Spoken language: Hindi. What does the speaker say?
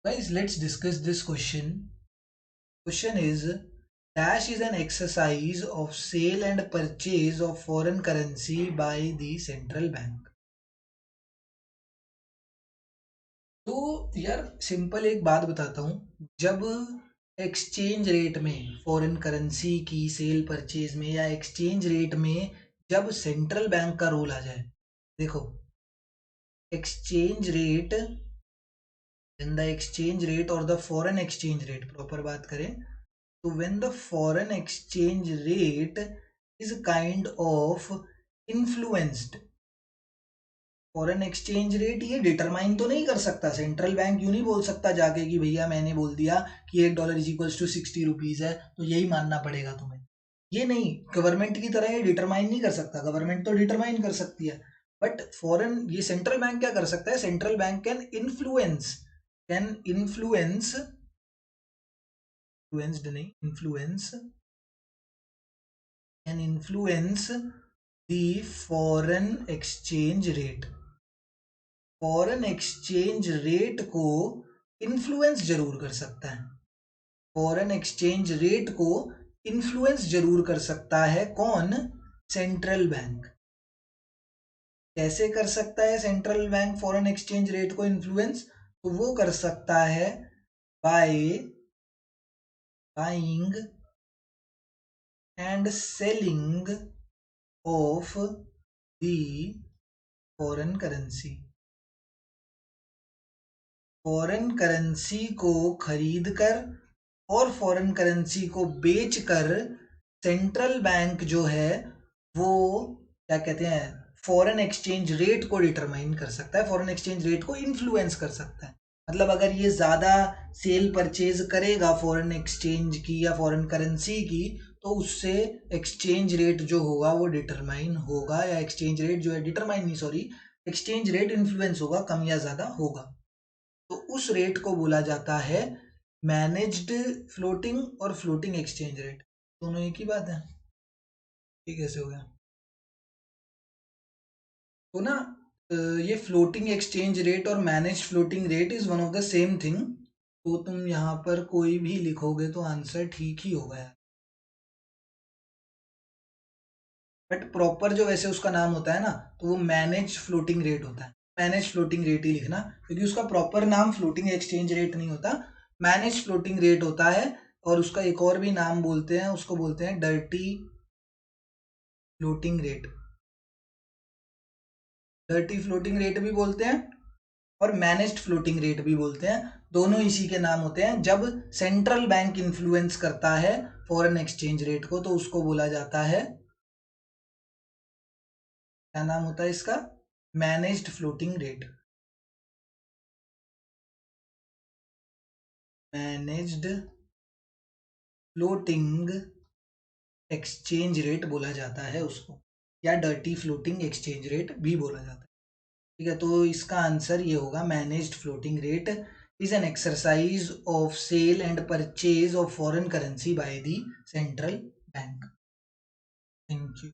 Guys, let's discuss this question. Question is, dash is an exercise of sale and purchase of foreign currency by the central bank. तो यार सिंपल एक बात बताता हूँ, जब एक्सचेंज रेट में फॉरेन करेंसी की सेल परचेज में या एक्सचेंज रेट में जब सेंट्रल बैंक का रोल आ जाए, देखो exchange rate, in the exchange rate और the foreign exchange rate proper बात करें तो when the foreign exchange rate is kind of influenced, foreign exchange rate ये डिटरमाइन तो नहीं कर सकता, सेंट्रल बैंक यूं नहीं बोल सकता जाके कि भैया मैंने बोल दिया कि $1 इज इक्वल्स टू 60 रुपीज है तो यही मानना पड़ेगा तुम्हें। ये नहीं, गवर्नमेंट की तरह ये डिटरमाइन नहीं कर सकता, गवर्नमेंट तो डिटरमाइन कर सकती है बट फॉरेन ये सेंट्रल बैंक क्या कर सकता है, सेंट्रल बैंक कैन इन्फ्लुएंस नहीं influence can influence the foreign exchange rate। Foreign exchange rate को इन्फ्लुएंस जरूर कर सकता है, फॉरेन एक्सचेंज रेट को इन्फ्लुएंस जरूर कर सकता है कौन, सेंट्रल बैंक। कैसे कर सकता है central bank foreign exchange rate को इन्फ्लुएंस, तो वो कर सकता है by buying and selling of the foreign currency. Foreign currency को खरीदकर और फॉरेन करेंसी को बेचकर सेंट्रल बैंक जो है वो क्या कहते हैं, फॉरेन एक्सचेंज रेट को डिटरमाइन कर सकता है, फॉरेन एक्सचेंज रेट को इन्फ्लुएंस कर सकता है। मतलब अगर ये ज्यादा सेल परचेज करेगा फॉरेन एक्सचेंज की या फॉरेन करेंसी की तो उससे एक्सचेंज रेट जो होगा वो डिटरमाइन होगा, या एक्सचेंज रेट जो है डिटरमाइन नहीं सॉरी एक्सचेंज रेट इन्फ्लुएंस होगा, कम या ज्यादा होगा। तो उस रेट को बोला जाता है मैनेज्ड फ्लोटिंग और फ्लोटिंग एक्सचेंज रेट, दोनों एक ही बात है। ये कैसे हो गया, तो ना ये फ्लोटिंग एक्सचेंज रेट और manage floating rate is one of the same thing. तो तुम यहाँ पर कोई भी लिखोगे तो आंसर ठीक ही होगा यार, बट प्रॉपर जो वैसे उसका नाम होता है ना तो वो मैनेज फ्लोटिंग रेट होता है, मैनेज फ्लोटिंग रेट ही लिखना, क्योंकि उसका प्रॉपर नाम फ्लोटिंग एक्सचेंज रेट नहीं होता, मैनेज फ्लोटिंग रेट होता है। और उसका एक और भी नाम बोलते हैं, उसको बोलते हैं dirty floating rate, dirty floating rate भी बोलते हैं और मैनेज्ड फ्लोटिंग रेट भी बोलते हैं, दोनों इसी के नाम होते हैं। जब सेंट्रल बैंक इन्फ्लुएंस करता है फॉरेन एक्सचेंज रेट को तो उसको बोला जाता है, क्या नाम होता है इसका, managed floating rate, managed floating exchange rate बोला जाता है उसको, या डर्टी फ्लोटिंग एक्सचेंज रेट भी बोला जाता है। ठीक है, तो इसका आंसर ये होगा managed floating rate is an exercise of sale and purchase of foreign currency by the central bank. Thank you.